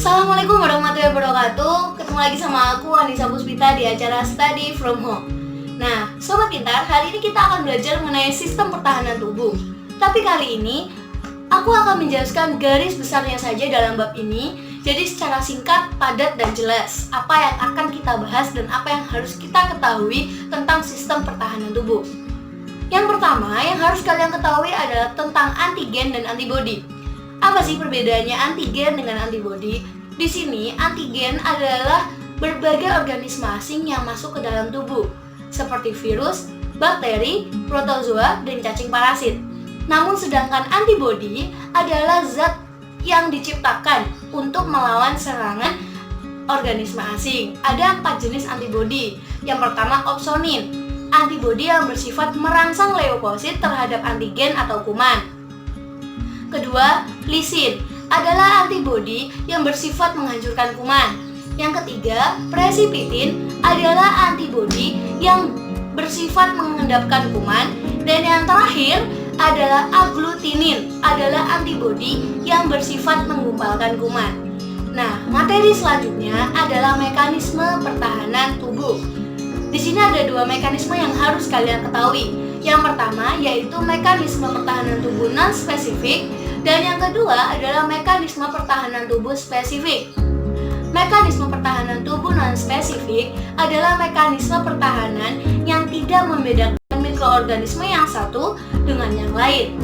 Assalamualaikum warahmatullahi wabarakatuh. Ketemu lagi sama aku Anissa Puspita di acara Study From Home. Nah, Sobat Pintar, hari ini kita akan belajar mengenai sistem pertahanan tubuh. Tapi kali ini aku akan menjelaskan garis besarnya saja dalam bab ini. Jadi secara singkat, padat, dan jelas apa yang akan kita bahas dan apa yang harus kita ketahui tentang sistem pertahanan tubuh. Yang pertama yang harus kalian ketahui adalah tentang antigen dan antibodi. Apa sih perbedaannya antigen dengan antibodi? Di sini antigen adalah berbagai organisme asing yang masuk ke dalam tubuh, seperti virus, bakteri, protozoa, dan cacing parasit. Namun sedangkan antibodi adalah zat yang diciptakan untuk melawan serangan organisme asing. Ada 4 jenis antibodi. Yang pertama opsonin, antibodi yang bersifat merangsang leukosit terhadap antigen atau kuman. Kedua, lisin adalah antibodi yang bersifat menghancurkan kuman. Yang ketiga, presipitin adalah antibodi yang bersifat mengendapkan kuman. Dan yang terakhir adalah aglutinin, adalah antibodi yang bersifat menggumpalkan kuman. Nah, materi selanjutnya adalah mekanisme pertahanan tubuh. Di sini ada 2 mekanisme yang harus kalian ketahui. Yang pertama yaitu mekanisme pertahanan tubuh non-spesifik, dan yang kedua adalah mekanisme pertahanan tubuh spesifik. Mekanisme pertahanan tubuh non-spesifik adalah mekanisme pertahanan yang tidak membedakan mikroorganisme yang satu dengan yang lain.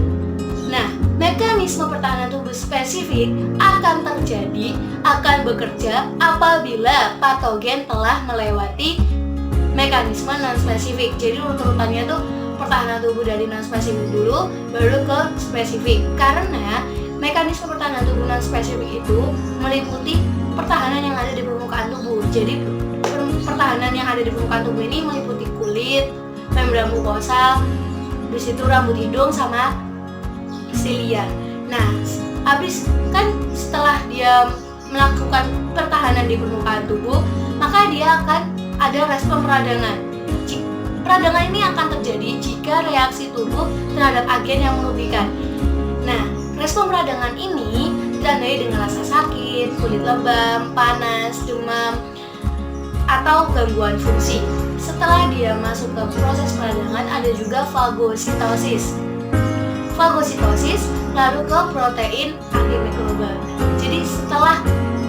Nah, mekanisme pertahanan tubuh spesifik akan bekerja apabila patogen telah melewati mekanisme non-spesifik. Jadi urut-urutannya tuh pertahanan tubuh dari non-spesifik dulu, baru ke spesifik. Karena mekanisme pertahanan tubuh non-spesifik itu meliputi pertahanan yang ada di permukaan tubuh. Jadi pertahanan yang ada di permukaan tubuh ini meliputi kulit, membran mukosa, di situ rambut hidung sama silia. Nah, habis kan setelah dia melakukan pertahanan di permukaan tubuh, maka dia akan ada respon peradangan. Peradangan ini akan terjadi jika reaksi tubuh terhadap agen yang merugikan. Nah, respon peradangan ini ditandai dengan rasa sakit, kulit lebam, panas, demam, atau gangguan fungsi. Setelah dia masuk ke proses peradangan, ada juga fagositosis. Fagositosis lalu ke protein antimikroba. Jadi setelah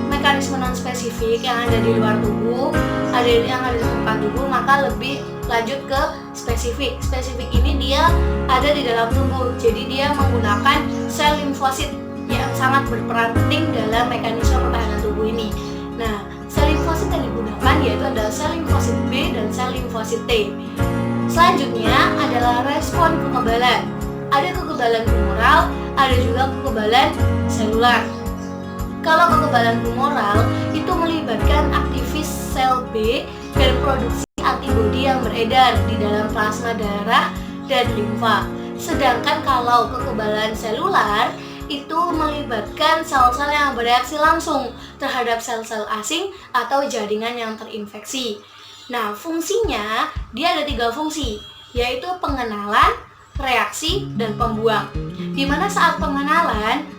mekanisme non-spesifik yang ada di luar tubuh, ada yang ada di permukaan tubuh, maka lebih lanjut ke spesifik. Spesifik ini dia ada di dalam tubuh, jadi dia menggunakan sel limfosit yang sangat berperan penting dalam mekanisme pertahanan tubuh ini. Nah, sel limfosit yang digunakan yaitu adalah sel limfosit B dan sel limfosit T. Selanjutnya adalah respon kekebalan. Ada kekebalan humoral, ada juga kekebalan selular. Kalau kekebalan humoral itu melibatkan aktivis sel B dan produksi antibodi yang beredar di dalam plasma darah dan limfa. Sedangkan kalau kekebalan selular itu melibatkan sel-sel yang bereaksi langsung terhadap sel-sel asing atau jaringan yang terinfeksi. Nah, fungsinya dia ada 3 fungsi, yaitu pengenalan, reaksi, dan pembuang. Dimana saat pengenalan,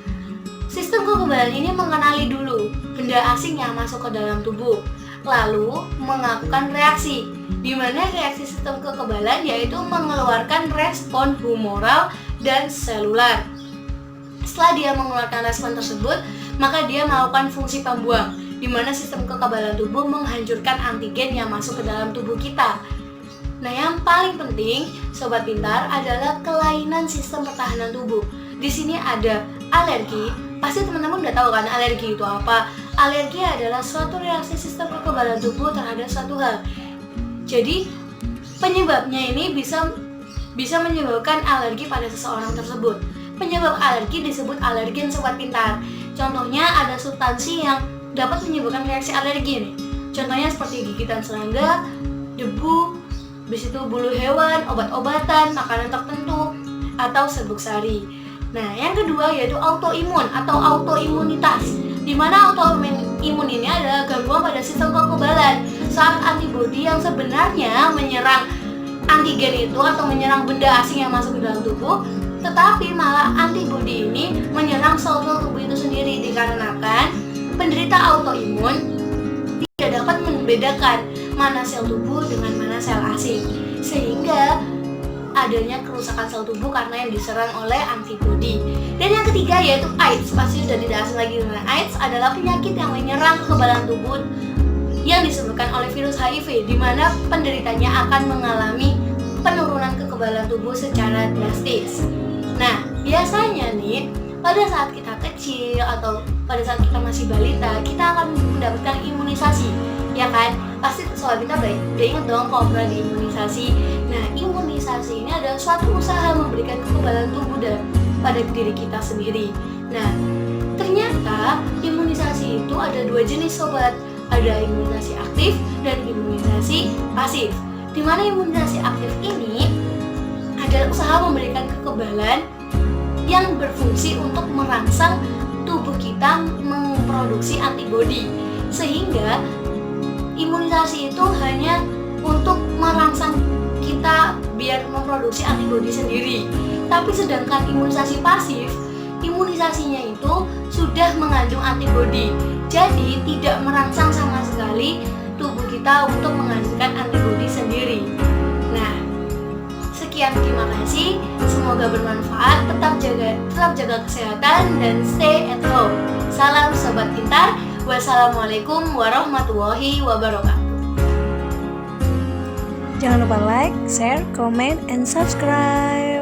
sistem kekebalan ini mengenali dulu benda asing yang masuk ke dalam tubuh, lalu melakukan reaksi, di mana reaksi sistem kekebalan yaitu mengeluarkan respon humoral dan selular. Setelah dia mengeluarkan respon tersebut, maka dia melakukan fungsi pembuang, di mana sistem kekebalan tubuh menghancurkan antigen yang masuk ke dalam tubuh kita. Nah, yang paling penting, Sobat Pintar, adalah kelainan sistem pertahanan tubuh. Di sini ada alergi. Pasti teman-teman udah tahu kan alergi itu apa? Alergi adalah suatu reaksi sistem kekebalan tubuh terhadap suatu hal. Jadi penyebabnya ini bisa menyebabkan alergi pada seseorang tersebut. Penyebab alergi disebut alergen, Sobat Pintar. Contohnya ada substansi yang dapat menyebabkan reaksi alergi nih. Contohnya seperti gigitan serangga, debu, habis itu bulu hewan, obat-obatan, makanan tertentu, atau serbuk sari. Nah, yang kedua yaitu autoimun atau autoimunitas, di mana autoimun ini adalah gangguan pada sistem kekebalan saat antibodi yang sebenarnya menyerang antigen itu atau menyerang benda asing yang masuk ke dalam tubuh, tetapi malah antibodi ini menyerang sel-sel tubuh itu sendiri dikarenakan penderita autoimun tidak dapat membedakan mana sel tubuh dengan mana sel asing, sehingga adanya kerusakan sel tubuh karena yang diserang oleh antibodi. Dan yang ketiga yaitu AIDS. Pasti sudah tidak asing lagi dengan AIDS, adalah penyakit yang menyerang kekebalan tubuh yang disebabkan oleh virus HIV, di mana penderitanya akan mengalami penurunan kekebalan tubuh secara drastis. Nah, biasanya nih pada saat kita kecil atau pada saat kita masih balita, kita akan mendapatkan imunisasi, ya kan? Pasti soal kita udah ingat dong kalau pernah diimunisasi. Nah, imunisasi ini adalah suatu usaha memberikan kekebalan tubuh pada diri kita sendiri. Nah, ternyata imunisasi itu ada dua jenis sobat. Ada imunisasi aktif dan imunisasi pasif. Di mana imunisasi aktif ini adalah usaha memberikan kekebalan yang berfungsi untuk merangsang tubuh kita memproduksi antibodi, sehingga imunisasi itu hanya untuk merangsang kita biar memproduksi antibodi sendiri. Tapi sedangkan imunisasi pasif, imunisasinya itu sudah mengandung antibodi, jadi tidak merangsang sama sekali tubuh kita untuk menghasilkan antibodi sendiri. Nah, sekian, terima kasih. Semoga bermanfaat. Tetap jaga kesehatan dan stay at home. Salam sobat pintar. Wassalamualaikum warahmatullahi wabarakatuh. Jangan lupa like, share, comment, and subscribe.